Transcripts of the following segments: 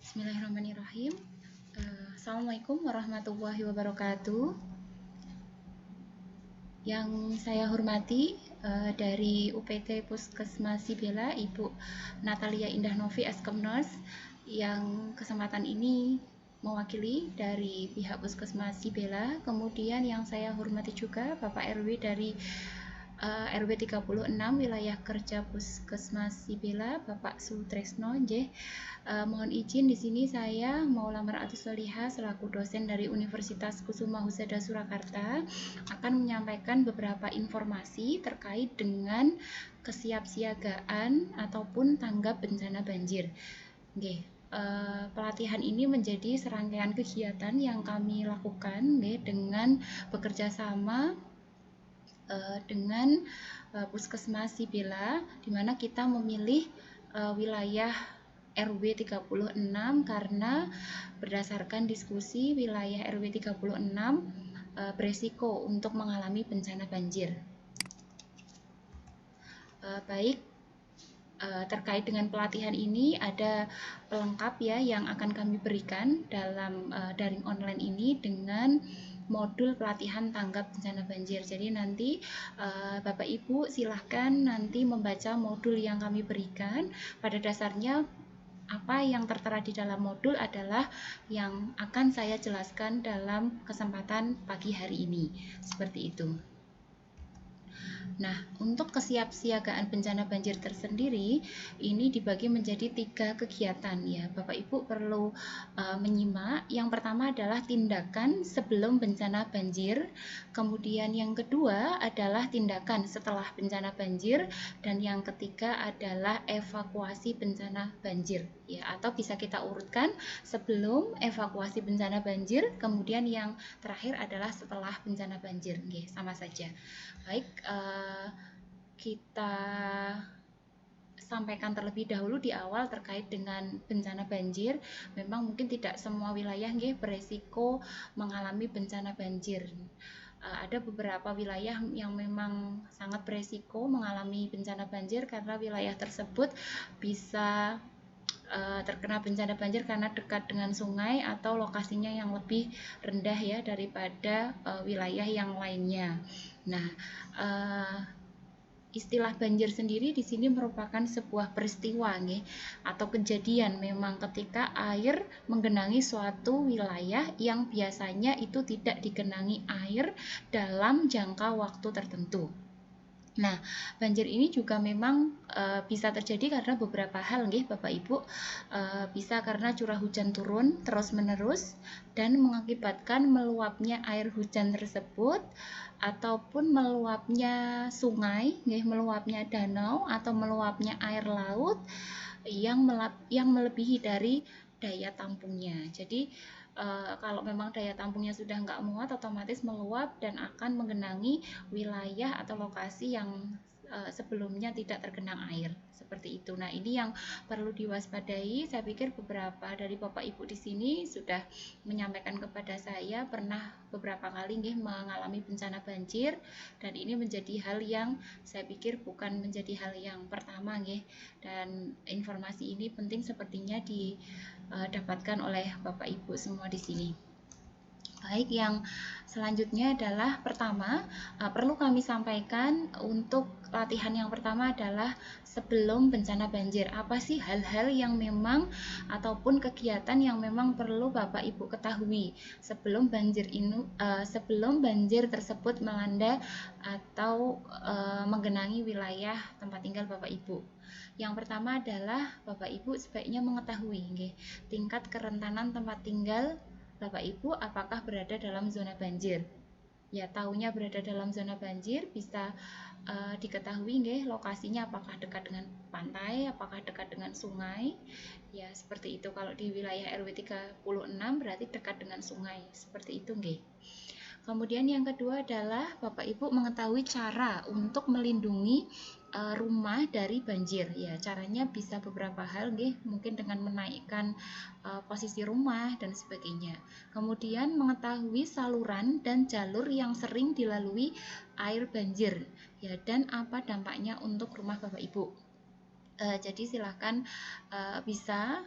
Bismillahirrahmanirrahim. Assalamualaikum warahmatullahi wabarakatuh. Yang saya hormati dari UPT Puskesmas Sibela, Ibu Natalia Indah Novi Eskemners, yang kesempatan ini mewakili dari pihak Puskesmas Sibela. Kemudian yang saya hormati juga Bapak RW dari RW 36 wilayah kerja Puskesmas Sibela, Bapak Sutresno. Mohon izin di sini saya Maulamar Atus Solihah selaku dosen dari Universitas Kusuma Husada Surakarta akan menyampaikan beberapa informasi terkait dengan kesiapsiagaan ataupun tanggap bencana banjir. Pelatihan ini menjadi serangkaian kegiatan yang kami lakukan dengan bekerja sama dengan Puskesmas Sibela, di mana kita memilih wilayah RW 36 karena berdasarkan diskusi wilayah RW 36 beresiko untuk mengalami bencana banjir. Terkait dengan pelatihan ini ada pelengkap ya yang akan kami berikan dalam daring online ini dengan modul pelatihan tanggap bencana banjir. Jadi nanti Bapak Ibu silahkan nanti membaca modul yang kami berikan. Pada dasarnya apa yang tertera di dalam modul adalah yang akan saya jelaskan dalam kesempatan pagi hari ini. Seperti itu. Nah, untuk kesiapsiagaan bencana banjir tersendiri ini dibagi menjadi 3 kegiatan ya. Bapak Ibu perlu menyimak. Yang pertama adalah tindakan sebelum bencana banjir. Kemudian yang kedua adalah tindakan setelah bencana banjir, dan yang ketiga adalah evakuasi bencana banjir ya, atau bisa kita urutkan sebelum evakuasi bencana banjir, kemudian yang terakhir adalah setelah bencana banjir. Oke, sama saja. Baik, kita sampaikan terlebih dahulu di awal terkait dengan bencana banjir. Memang mungkin tidak semua wilayah beresiko mengalami bencana banjir. Ada beberapa wilayah yang memang sangat beresiko mengalami bencana banjir karena wilayah tersebut bisa terkena bencana banjir karena dekat dengan sungai atau lokasinya yang lebih rendah ya daripada wilayah yang lainnya. Nah, istilah banjir sendiri di sini merupakan sebuah peristiwa atau kejadian memang ketika air menggenangi suatu wilayah yang biasanya itu tidak digenangi air dalam jangka waktu tertentu. Nah, banjir ini juga memang bisa terjadi karena beberapa hal Bapak Ibu. Bisa karena curah hujan turun terus-menerus dan mengakibatkan meluapnya air hujan tersebut, ataupun meluapnya sungai, meluapnya danau, atau meluapnya air laut yang melebihi dari daya tampungnya. Jadi kalau memang daya tampungnya sudah nggak muat, otomatis meluap dan akan menggenangi wilayah atau lokasi yang sebelumnya tidak tergenang air, seperti itu. Nah, ini yang perlu diwaspadai. Saya pikir beberapa dari Bapak Ibu di sini sudah menyampaikan kepada saya pernah beberapa kali mengalami bencana banjir, dan ini menjadi hal yang saya pikir bukan menjadi hal yang pertama dan informasi ini penting sepertinya didapatkan oleh Bapak Ibu semua di sini. Baik, yang selanjutnya adalah pertama, perlu kami sampaikan untuk latihan yang pertama adalah sebelum bencana banjir. Apa sih hal-hal yang memang ataupun kegiatan yang memang perlu Bapak Ibu ketahui sebelum banjir tersebut melanda atau menggenangi wilayah tempat tinggal Bapak Ibu. Yang pertama adalah Bapak Ibu sebaiknya mengetahui tingkat kerentanan tempat tinggal Bapak Ibu apakah berada dalam zona banjir. Ya, tahunya berada dalam zona banjir bisa diketahui lokasinya apakah dekat dengan pantai, apakah dekat dengan sungai. Ya, seperti itu. Kalau di wilayah RW 36 berarti dekat dengan sungai. Seperti itu Kemudian yang kedua adalah Bapak Ibu mengetahui cara untuk melindungi rumah dari banjir. Ya, caranya bisa beberapa hal mungkin dengan menaikkan posisi rumah dan sebagainya. Kemudian mengetahui saluran dan jalur yang sering dilalui air banjir ya, dan apa dampaknya untuk rumah Bapak Ibu. Jadi silahkan bisa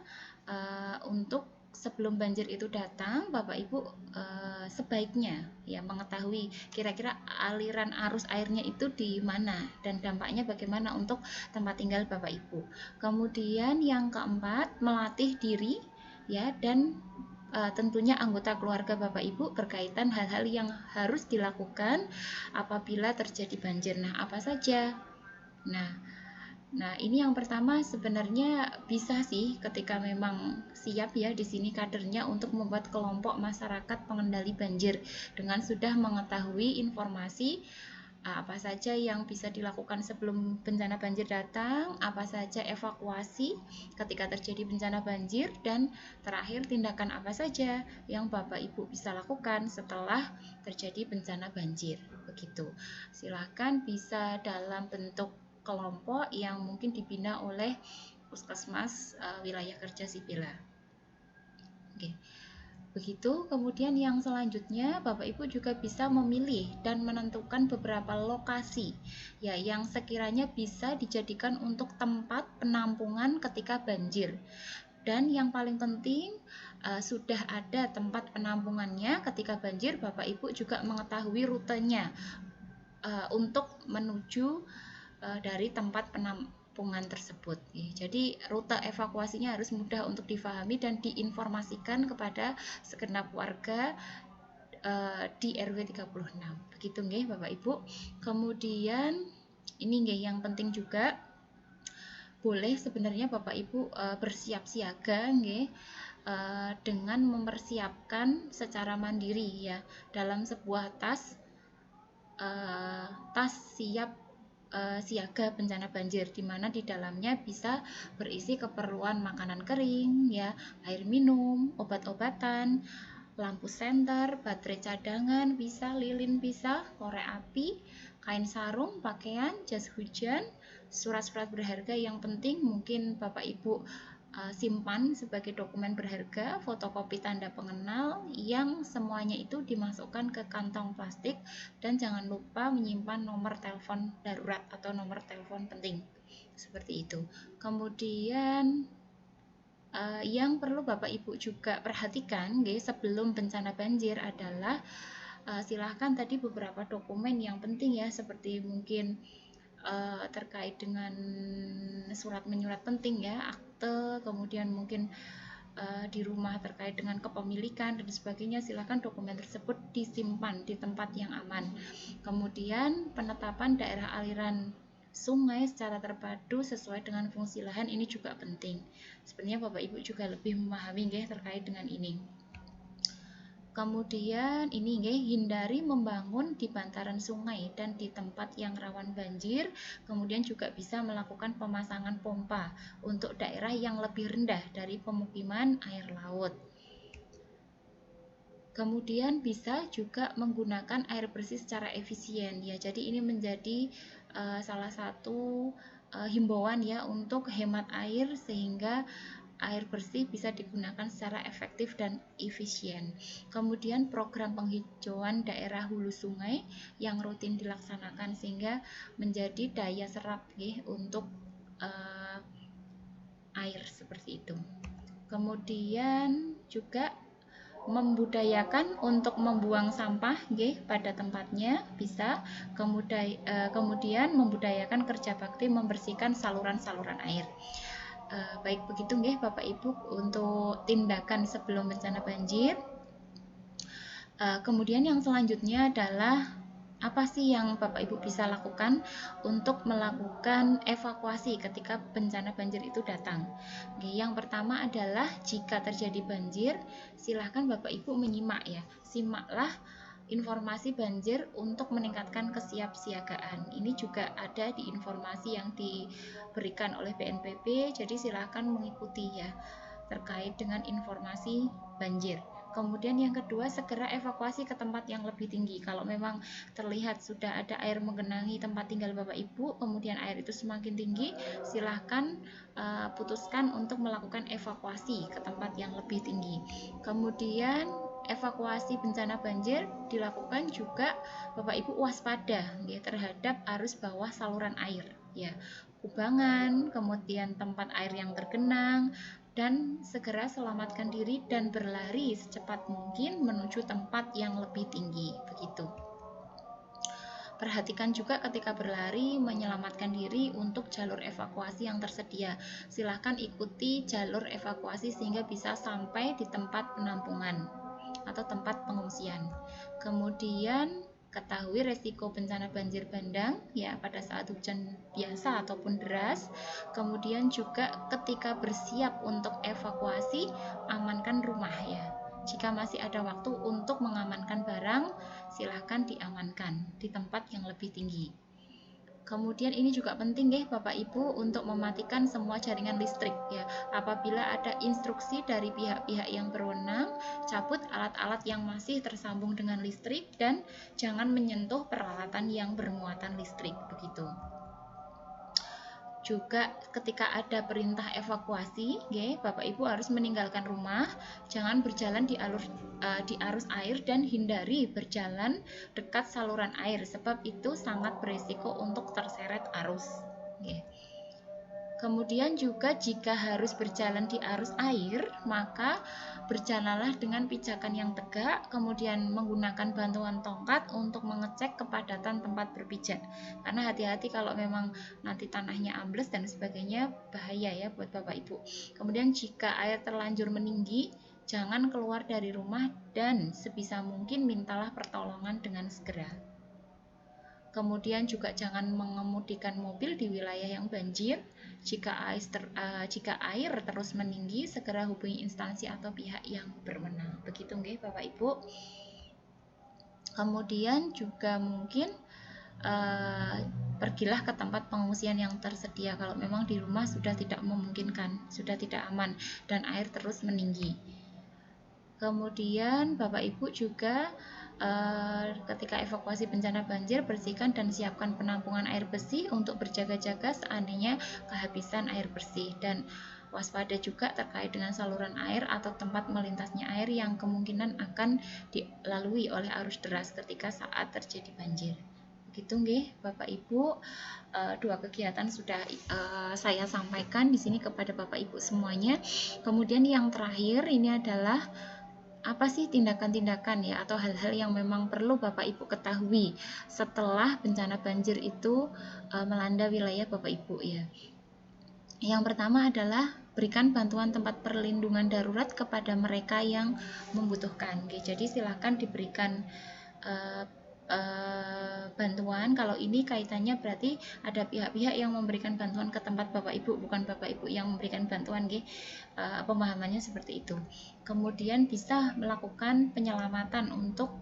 untuk sebelum banjir itu datang, Bapak Ibu sebaiknya ya mengetahui kira-kira aliran arus airnya itu di mana dan dampaknya bagaimana untuk tempat tinggal Bapak Ibu. Kemudian yang keempat, melatih diri ya dan tentunya anggota keluarga Bapak Ibu berkaitan hal-hal yang harus dilakukan apabila terjadi banjir. Nah, apa saja? Nah, ini yang pertama sebenarnya bisa sih ketika memang siap ya di sini kadernya untuk membuat kelompok masyarakat pengendali banjir dengan sudah mengetahui informasi apa saja yang bisa dilakukan sebelum bencana banjir datang, apa saja evakuasi ketika terjadi bencana banjir, dan terakhir tindakan apa saja yang Bapak Ibu bisa lakukan setelah terjadi bencana banjir. Begitu. Silahkan bisa dalam bentuk kelompok yang mungkin dibina oleh Puskesmas wilayah kerja Sipila. Oke. Begitu, kemudian yang selanjutnya Bapak Ibu juga bisa memilih dan menentukan beberapa lokasi ya yang sekiranya bisa dijadikan untuk tempat penampungan ketika banjir. Dan yang paling penting sudah ada tempat penampungannya ketika banjir, Bapak Ibu juga mengetahui rutenya untuk menuju dari tempat penampungan tersebut. Jadi rute evakuasinya harus mudah untuk difahami dan diinformasikan kepada segenap warga di RW 36. Begitu nggih Bapak Ibu. Kemudian ini nggih yang penting juga, boleh sebenarnya Bapak Ibu bersiap siaga nggih dengan mempersiapkan secara mandiri ya dalam sebuah tas siap siaga bencana banjir, di mana di dalamnya bisa berisi keperluan makanan kering ya, air minum, obat-obatan, lampu senter, baterai cadangan, bisa lilin bisa, korek api, kain sarung, pakaian, jas hujan, surat-surat berharga yang penting mungkin Bapak Ibu simpan sebagai dokumen berharga, fotokopi tanda pengenal yang semuanya itu dimasukkan ke kantong plastik, dan jangan lupa menyimpan nomor telepon darurat atau nomor telepon penting seperti itu. Kemudian yang perlu Bapak Ibu juga perhatikan sebelum bencana banjir adalah silahkan tadi beberapa dokumen yang penting ya, seperti mungkin terkait dengan surat menyurat penting ya, akte, kemudian mungkin di rumah terkait dengan kepemilikan dan sebagainya, silakan dokumen tersebut disimpan di tempat yang aman. Kemudian penetapan daerah aliran sungai secara terpadu sesuai dengan fungsi lahan ini juga penting. Sebenarnya Bapak Ibu juga lebih memahami terkait dengan ini. Kemudian ini hindari membangun di bantaran sungai dan di tempat yang rawan banjir. Kemudian juga bisa melakukan pemasangan pompa untuk daerah yang lebih rendah dari pemukiman air laut. Kemudian bisa juga menggunakan air bersih secara efisien ya. Jadi ini menjadi salah satu himbauan ya untuk hemat air sehingga air bersih bisa digunakan secara efektif dan efisien. Kemudian program penghijauan daerah hulu sungai yang rutin dilaksanakan sehingga menjadi daya serap untuk air seperti itu. Kemudian juga membudayakan untuk membuang sampah pada tempatnya bisa. Kemudian membudayakan kerja bakti membersihkan saluran-saluran air. Baik begitu Bapak Ibu untuk tindakan sebelum bencana banjir. Kemudian yang selanjutnya adalah apa sih yang Bapak Ibu bisa lakukan untuk melakukan evakuasi ketika bencana banjir itu datang. Yang pertama adalah jika terjadi banjir, silahkan Bapak Ibu menyimak ya. Simaklah informasi banjir untuk meningkatkan kesiapsiagaan. Ini juga ada di informasi yang diberikan oleh BNPB, jadi silahkan mengikuti ya terkait dengan informasi banjir. Kemudian yang kedua, segera evakuasi ke tempat yang lebih tinggi. Kalau memang terlihat sudah ada air menggenangi tempat tinggal Bapak Ibu, kemudian air itu semakin tinggi, silahkan putuskan untuk melakukan evakuasi ke tempat yang lebih tinggi. Kemudian evakuasi bencana banjir dilakukan juga Bapak Ibu waspada terhadap arus bawah saluran air ya, kubangan, kemudian tempat air yang tergenang, dan segera selamatkan diri dan berlari secepat mungkin menuju tempat yang lebih tinggi. Begitu. Perhatikan juga ketika berlari menyelamatkan diri untuk jalur evakuasi yang tersedia. Silahkan ikuti jalur evakuasi sehingga bisa sampai di tempat penampungan atau tempat pengungsian. Kemudian ketahui resiko bencana banjir bandang ya pada saat hujan biasa ataupun deras. Kemudian juga ketika bersiap untuk evakuasi, amankan rumah ya. Jika masih ada waktu untuk mengamankan barang, silahkan diamankan di tempat yang lebih tinggi. Kemudian ini juga penting ya Bapak Ibu untuk mematikan semua jaringan listrik ya. Apabila ada instruksi dari pihak-pihak yang berwenang, cabut alat-alat yang masih tersambung dengan listrik dan jangan menyentuh peralatan yang bermuatan listrik begitu. Juga ketika ada perintah evakuasi, Bapak Ibu harus meninggalkan rumah, jangan berjalan di arus air dan hindari berjalan dekat saluran air sebab itu sangat berisiko untuk terseret arus. Kemudian juga jika harus berjalan di arus air, maka berjalanlah dengan pijakan yang tegak, kemudian menggunakan bantuan tongkat untuk mengecek kepadatan tempat berpijak. Karena hati-hati kalau memang nanti tanahnya ambles dan sebagainya, bahaya ya buat Bapak Ibu. Kemudian jika air terlanjur meninggi, jangan keluar dari rumah dan sebisa mungkin mintalah pertolongan dengan segera. Kemudian juga jangan mengemudikan mobil di wilayah yang banjir. Jika air terus meninggi, segera hubungi instansi atau pihak yang berwenang. Begitu nggih Bapak Ibu. Kemudian juga mungkin pergilah ke tempat pengungsian yang tersedia kalau memang di rumah sudah tidak memungkinkan, sudah tidak aman dan air terus meninggi. Kemudian Bapak Ibu juga ketika evakuasi bencana banjir, bersihkan dan siapkan penampungan air bersih untuk berjaga-jaga seandainya kehabisan air bersih, dan waspada juga terkait dengan saluran air atau tempat melintasnya air yang kemungkinan akan dilalui oleh arus deras ketika saat terjadi banjir. Begitu nggih Bapak Ibu, dua kegiatan sudah saya sampaikan di sini kepada Bapak Ibu semuanya. Kemudian yang terakhir ini adalah apa sih tindakan-tindakan ya atau hal-hal yang memang perlu Bapak Ibu ketahui setelah bencana banjir itu melanda wilayah Bapak Ibu ya. Yang pertama adalah berikan bantuan tempat perlindungan darurat kepada mereka yang membutuhkan. Jadi silahkan diberikan bantuan. Kalau ini kaitannya berarti ada pihak-pihak yang memberikan bantuan ke tempat Bapak Ibu, bukan Bapak Ibu yang memberikan bantuan. Pemahamannya seperti itu. Kemudian bisa melakukan penyelamatan untuk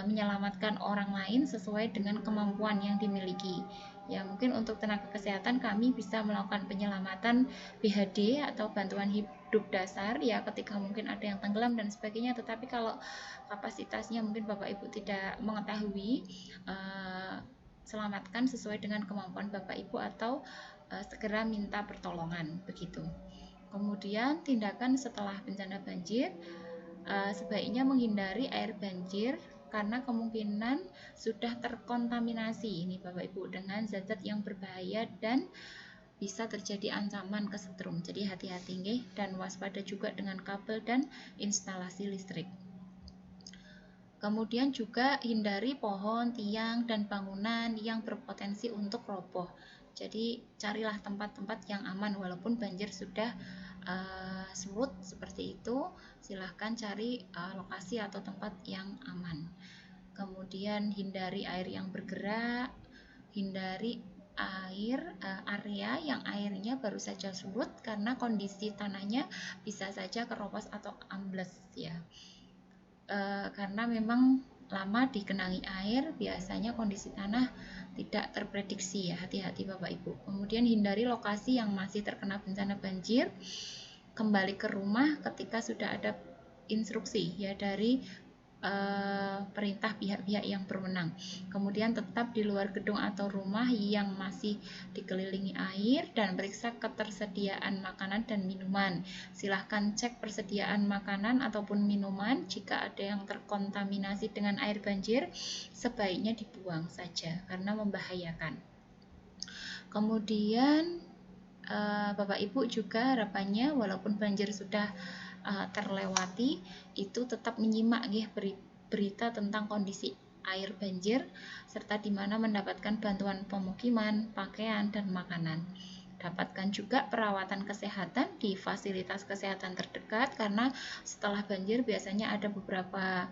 menyelamatkan orang lain sesuai dengan kemampuan yang dimiliki. Ya, mungkin untuk tenaga kesehatan kami bisa melakukan penyelamatan BHD atau bantuan hidup dasar ya ketika mungkin ada yang tenggelam dan sebagainya, tetapi kalau kapasitasnya mungkin Bapak Ibu tidak mengetahui, selamatkan sesuai dengan kemampuan Bapak Ibu atau segera minta pertolongan begitu. Kemudian tindakan setelah bencana banjir, sebaiknya menghindari air banjir karena kemungkinan sudah terkontaminasi ini Bapak Ibu dengan zat-zat yang berbahaya dan bisa terjadi ancaman kesetrum. Jadi hati-hati nggih dan waspada juga dengan kabel dan instalasi listrik. Kemudian juga hindari pohon, tiang, dan bangunan yang berpotensi untuk roboh. Jadi carilah tempat-tempat yang aman walaupun banjir sudah surut seperti itu, silahkan cari lokasi atau tempat yang aman. Kemudian hindari air yang bergerak, hindari area yang airnya baru saja surut karena kondisi tanahnya bisa saja keropos atau ambles ya. Karena memang lama digenangi air, biasanya kondisi tanah tidak terprediksi ya, hati-hati Bapak Ibu. Kemudian hindari lokasi yang masih terkena bencana banjir, kembali ke rumah ketika sudah ada instruksi ya dari perintah pihak-pihak yang berwenang. Kemudian tetap di luar gedung atau rumah yang masih dikelilingi air dan periksa ketersediaan makanan dan minuman. Silahkan cek persediaan makanan ataupun minuman. Jika ada yang terkontaminasi dengan air banjir, sebaiknya dibuang saja karena membahayakan. Kemudian Bapak Ibu juga harapannya walaupun banjir sudah terlewati, itu tetap menyimak nggih berita tentang kondisi air banjir serta di mana mendapatkan bantuan pemukiman, pakaian, dan makanan. Dapatkan juga perawatan kesehatan di fasilitas kesehatan terdekat karena setelah banjir biasanya ada beberapa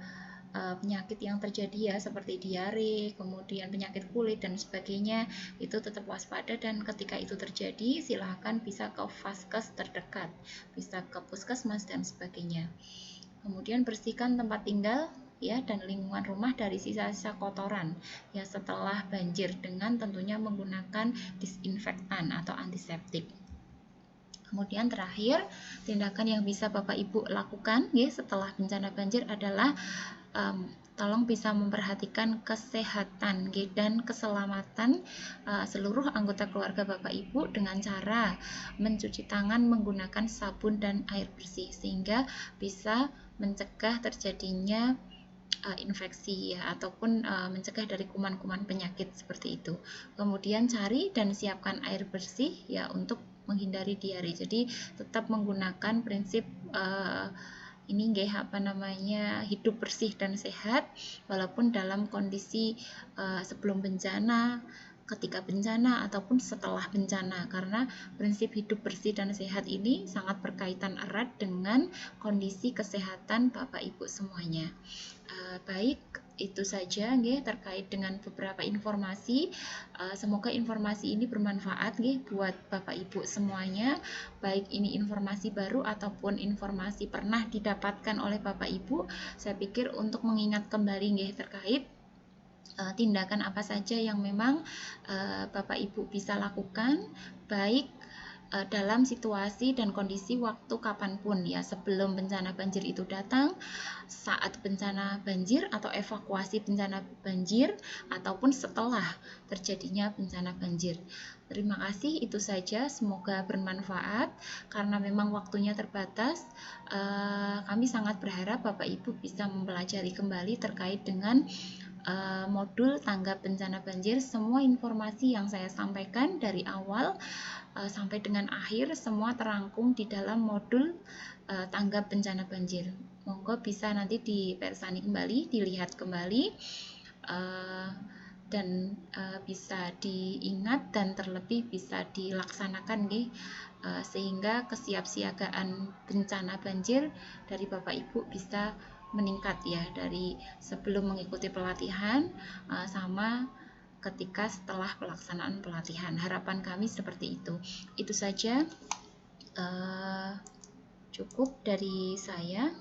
penyakit yang terjadi ya, seperti diare, kemudian penyakit kulit dan sebagainya. Itu tetap waspada, dan ketika itu terjadi silahkan bisa ke vaskes terdekat, bisa ke puskesmas dan sebagainya. Kemudian bersihkan tempat tinggal ya dan lingkungan rumah dari sisa-sisa kotoran ya setelah banjir dengan tentunya menggunakan disinfektan atau antiseptik. Kemudian terakhir, tindakan yang bisa Bapak Ibu lakukan ya setelah bencana banjir adalah tolong bisa memperhatikan kesehatan dan keselamatan seluruh anggota keluarga Bapak Ibu dengan cara mencuci tangan menggunakan sabun dan air bersih sehingga bisa mencegah terjadinya infeksi ya ataupun mencegah dari kuman-kuman penyakit seperti itu. Kemudian cari dan siapkan air bersih ya untuk menghindari diare. Jadi tetap menggunakan prinsip ini hidup bersih dan sehat walaupun dalam kondisi sebelum bencana, ketika bencana ataupun setelah bencana, karena prinsip hidup bersih dan sehat ini sangat berkaitan erat dengan kondisi kesehatan Bapak Ibu semuanya. Baik, itu saja terkait dengan beberapa informasi. Semoga informasi ini bermanfaat buat Bapak Ibu semuanya, baik ini informasi baru ataupun informasi pernah didapatkan oleh Bapak Ibu. Saya pikir untuk mengingat kembali terkait tindakan apa saja yang memang Bapak Ibu bisa lakukan, baik dalam situasi dan kondisi waktu kapanpun ya, sebelum bencana banjir itu datang, saat bencana banjir atau evakuasi bencana banjir, ataupun setelah terjadinya bencana banjir. Terima kasih, itu saja, semoga bermanfaat. Karena memang waktunya terbatas, kami sangat berharap Bapak Ibu bisa mempelajari kembali terkait dengan modul tanggap bencana banjir. Semua informasi yang saya sampaikan dari awal sampai dengan akhir semua terangkum di dalam modul tanggap bencana banjir. Monggo bisa nanti dipersani kembali, dilihat kembali, dan bisa diingat dan terlebih bisa dilaksanakan sehingga kesiapsiagaan bencana banjir dari Bapak Ibu bisa meningkat ya, dari sebelum mengikuti pelatihan sama ketika setelah pelaksanaan pelatihan. Harapan kami seperti itu. Itu saja, cukup dari saya.